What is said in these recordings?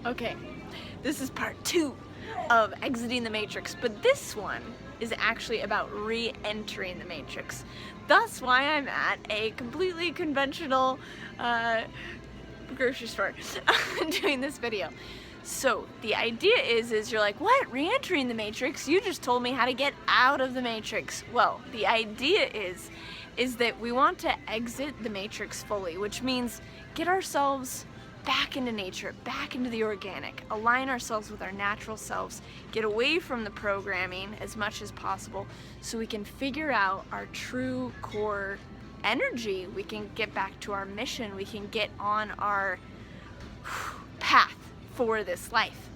Okay, this is part 2 of exiting the Matrix, but this one is actually about re-entering the Matrix. That's why I'm at a completely conventional grocery store doing this video. So the idea is you're like, what? Re-entering the Matrix? You just told me how to get out of the Matrix. Well, the idea is that we want to exit the Matrix fully, which means get ourselves back into nature, back into the organic, align ourselves with our natural selves, get away from the programming as much as possible so we can figure out our true core energy. We can get back to our mission. We can get on our path for this life.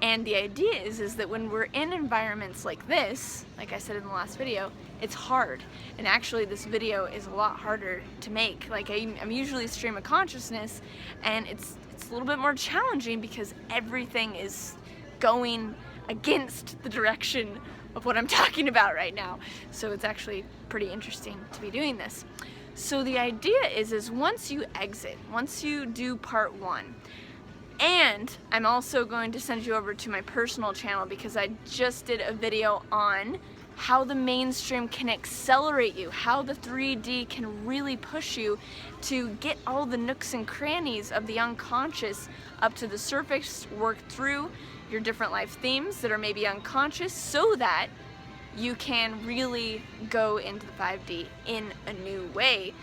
And the idea is that when we're in environments like this, like I said in the last video, it's hard. And actually this video is a lot harder to make. Like I'm usually a stream of consciousness, and it's a little bit more challenging because everything is going against the direction of what I'm talking about right now. So it's actually pretty interesting to be doing this. So the idea is once you exit, once you do part 1, and I'm also going to send you over to my personal channel because I just did a video on how the mainstream can accelerate you, how the 3D can really push you to get all the nooks and crannies of the unconscious up to the surface, work through your different life themes that are maybe unconscious so that you can really go into the 5D in a new way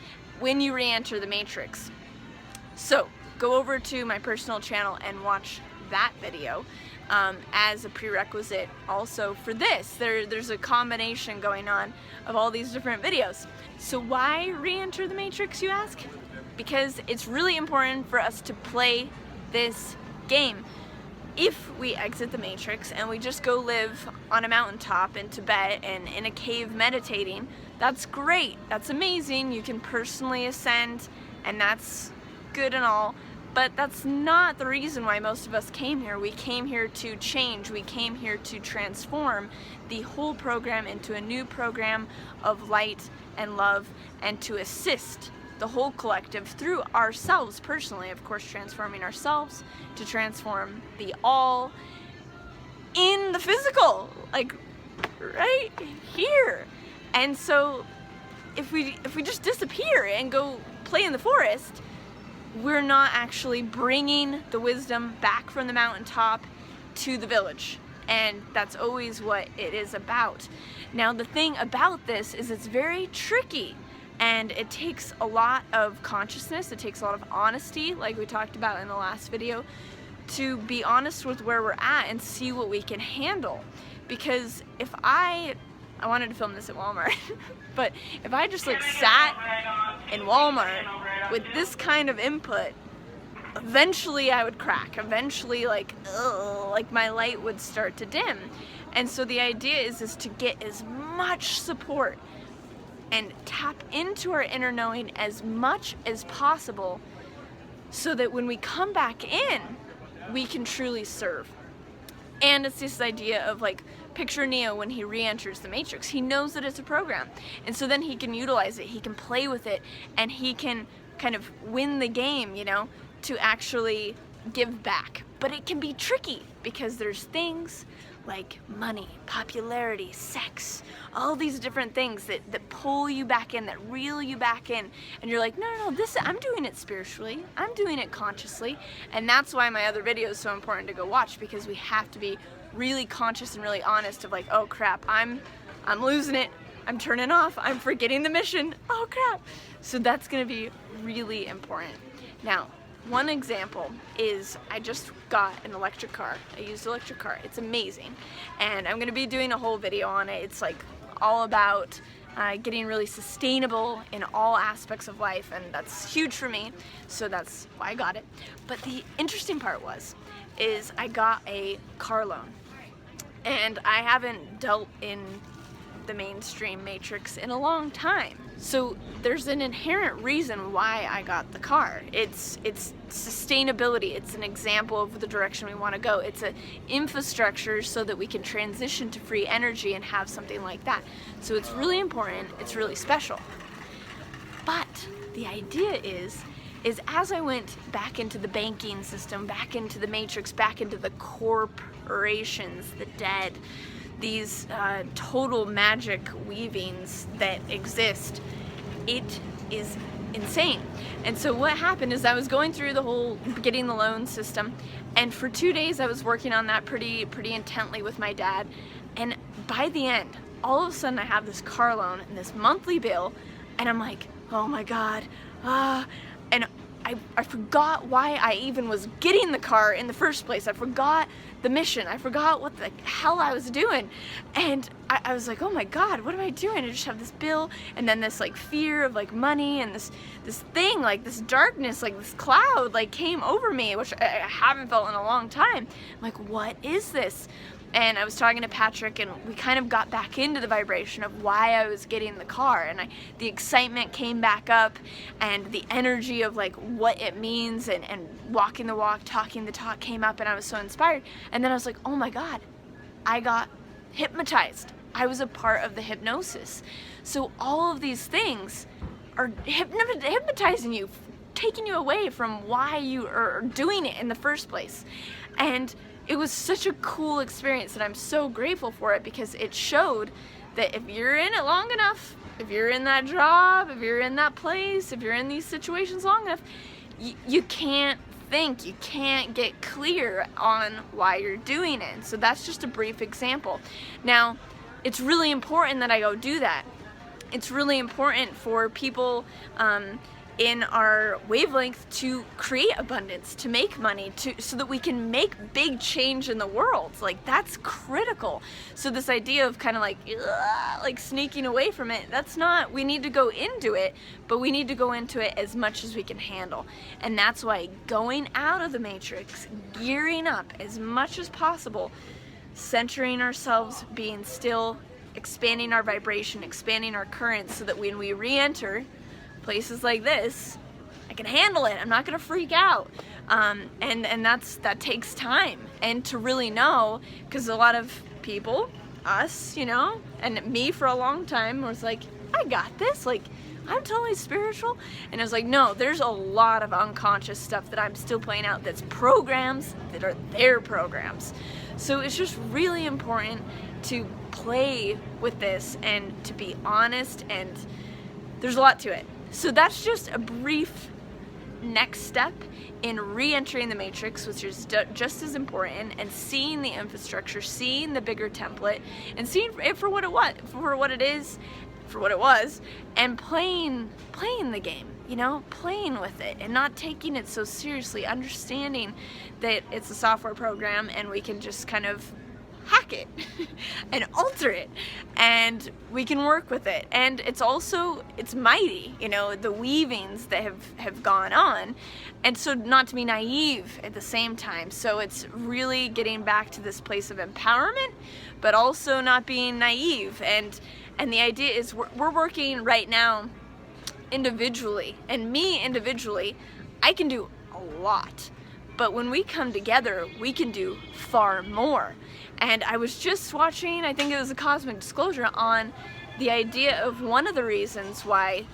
when you re-enter the Matrix. So go over to my personal channel and watch that video as a prerequisite also for this. There's a combination going on of all these different videos. So why re-enter the Matrix, you ask? Because it's really important for us to play this game. If we exit the Matrix and we just go live on a mountaintop in Tibet and in a cave meditating, that's great, that's amazing, you can personally ascend, and that's good and all. But that's not the reason why most of us came here. We came here to change. We came here to transform the whole program into a new program of light and love, and to assist the whole collective through ourselves personally, of course, transforming ourselves to transform the all in the physical, like right here. And so if we just disappear and go play in the forest, we're not actually bringing the wisdom back from the mountaintop to the village. And that's always what it is about. Now the thing about this is it's very tricky, and it takes a lot of consciousness, it takes a lot of honesty, like we talked about in the last video, to be honest with where we're at and see what we can handle. Because if I wanted to film this at Walmart, but if I just like sat in Walmart with this kind of input, eventually I would crack. Eventually, like my light would start to dim. And so the idea is to get as much support and tap into our inner knowing as much as possible so that when we come back in, we can truly serve. And it's this idea of like, picture Neo when he re-enters the Matrix. He knows that it's a program, and so then he can utilize it, he can play with it, and he can kind of win the game, you know, to actually give back. But it can be tricky because there's things like money, popularity, sex, all these different things that pull you back in, that reel you back in, and you're like, no, this, I'm doing it spiritually, I'm doing it consciously. And that's why my other video is so important to go watch, because we have to be really conscious and really honest of like, oh crap, I'm losing it, I'm turning off, I'm forgetting the mission, oh crap. So that's gonna be really important. Now, one example is I just got an electric car. I used an electric car. It's amazing. And I'm gonna be doing a whole video on it. It's like all about getting really sustainable in all aspects of life, and that's huge for me. So that's why I got it. But the interesting part is I got a car loan. And I haven't dealt in the mainstream Matrix in a long time. So there's an inherent reason why I got the car. It's sustainability. It's an example of the direction we want to go. It's an infrastructure so that we can transition to free energy and have something like that. So it's really important. It's really special. But the idea is is as I went back into the banking system, back into the matrix, back into the corporations, the dead, these total magic weavings that exist, it is insane. And so what happened is I was going through the whole getting the loan system, and for 2 days I was working on that pretty intently with my dad, and by the end, all of a sudden I have this car loan and this monthly bill, and I'm like, oh my God, and I forgot why I even was getting the car in the first place. I forgot the mission. I forgot what the hell I was doing. And I was like, oh my God, what am I doing? I just have this bill, and then this like fear of like money, and this thing, like this darkness, like this cloud like came over me, which I haven't felt in a long time. I'm like, what is this? And I was talking to Patrick, and we kind of got back into the vibration of why I was getting the car, and the excitement came back up, and the energy of like what it means, and walking the walk, talking the talk came up, and I was so inspired. And then I was like, oh my God, I got hypnotized. I was a part of the hypnosis. So all of these things are hypnotizing you, taking you away from why you are doing it in the first place. And it was such a cool experience, and I'm so grateful for it, because it showed that if you're in it long enough, if you're in that job, if you're in that place, if you're in these situations long enough, you can't think, you can't get clear on why you're doing it. So that's just a brief example. Now, it's really important that I go do that. It's really important for people in our wavelength to create abundance, to make money, so that we can make big change in the world. Like, that's critical. So this idea of kind of like sneaking away from it, that's not, we need to go into it, but we need to go into it as much as we can handle. And that's why going out of the matrix, gearing up as much as possible, centering ourselves, being still, expanding our vibration, expanding our currents, so that when we re-enter places like this, I can handle it. I'm not gonna freak out. And that takes time, and to really know, because a lot of people, us, you know, and me for a long time, was like, I got this, like, I'm totally spiritual. And I was like, no, there's a lot of unconscious stuff that I'm still playing out, that's programs that are their programs. So it's just really important to play with this and to be honest, and there's a lot to it. So that's just a brief next step in re-entering the matrix, which is just as important, and seeing the infrastructure, seeing the bigger template, and seeing it for what it was, and playing the game, you know, playing with it and not taking it so seriously, understanding that it's a software program and we can just kind of hack it and alter it, and we can work with it. And it's also, it's mighty, you know, the weavings that have gone on, and so not to be naive at the same time. So it's really getting back to this place of empowerment, but also not being naive. And the idea is we're working right now individually, and me individually, I can do a lot, but when we come together, we can do far more. And I was just watching, I think it was a Cosmic Disclosure, on the idea of one of the reasons why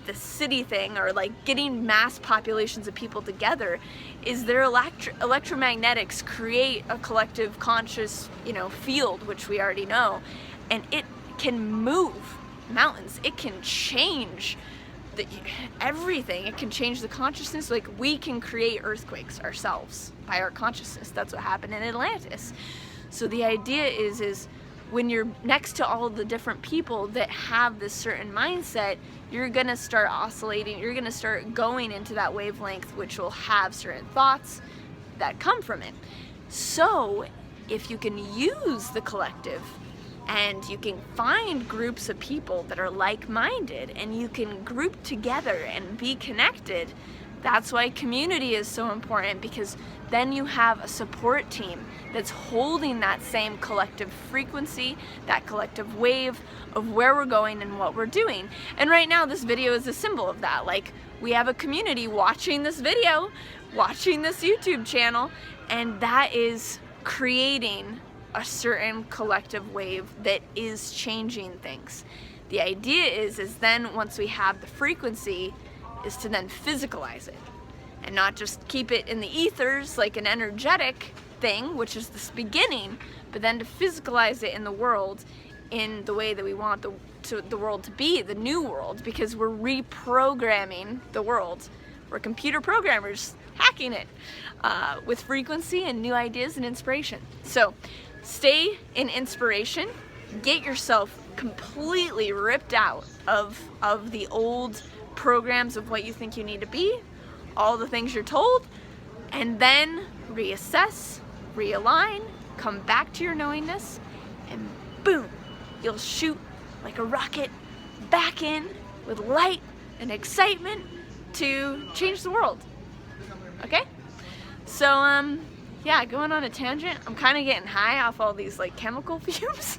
the city thing, or like getting mass populations of people together, is their electromagnetics create a collective conscious, you know, field, which we already know, and it can move mountains. It can change everything. It can change the consciousness. Like, we can create earthquakes ourselves by our consciousness. That's what happened in Atlantis. So the idea is when you're next to all the different people that have this certain mindset, you're gonna start oscillating, you're gonna start going into that wavelength, which will have certain thoughts that come from it. So if you can use the collective, and you can find groups of people that are like-minded, and you can group together and be connected, that's why community is so important, because then you have a support team that's holding that same collective frequency, that collective wave of where we're going and what we're doing. And right now this video is a symbol of that. Like, we have a community watching this video, watching this YouTube channel, and that is creating a certain collective wave that is changing things. The idea is then once we have the frequency, is to then physicalize it and not just keep it in the ethers like an energetic thing, which is this beginning, but then to physicalize it in the world in the way that we want the world to be, the new world, because we're reprogramming the world. We're computer programmers hacking it with frequency and new ideas and inspiration. So stay in inspiration, get yourself completely ripped out of the old programs of what you think you need to be, all the things you're told, and then reassess, realign, come back to your knowingness, and boom, you'll shoot like a rocket back in with light and excitement to change the world. Okay? So, yeah, going on a tangent, I'm kind of getting high off all these like chemical fumes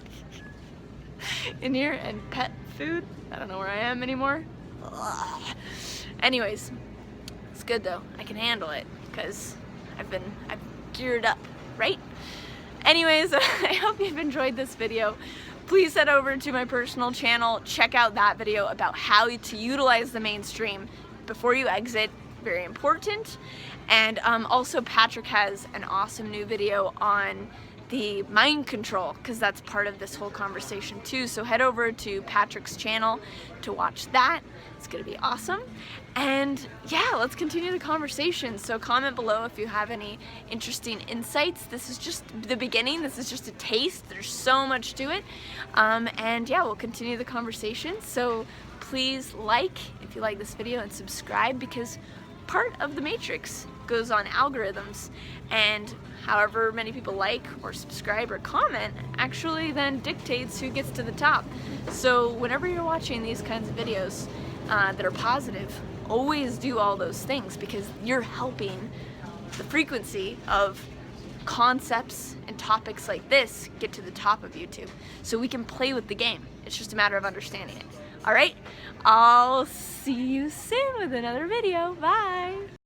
in here and pet food. I don't know where I am anymore. Ugh. Anyways, it's good though. I can handle it because I've geared up, right? Anyways, I hope you've enjoyed this video. Please head over to my personal channel, check out that video about how to utilize the mainstream before you exit, very important. And also Patrick has an awesome new video on the mind control, because that's part of this whole conversation too. So head over to Patrick's channel to watch that. It's gonna be awesome. And yeah, let's continue the conversation. So comment below if you have any interesting insights. This is just the beginning. This is just a taste. There's so much to it. And yeah, we'll continue the conversation. So please like if you like this video and subscribe, because part of the matrix goes on algorithms, and however many people like or subscribe or comment actually then dictates who gets to the top. So whenever you're watching these kinds of videos that are positive, always do all those things, because you're helping the frequency of concepts and topics like this get to the top of YouTube, so we can play with the game. It's just a matter of understanding it. Alright, I'll see you soon with another video. Bye!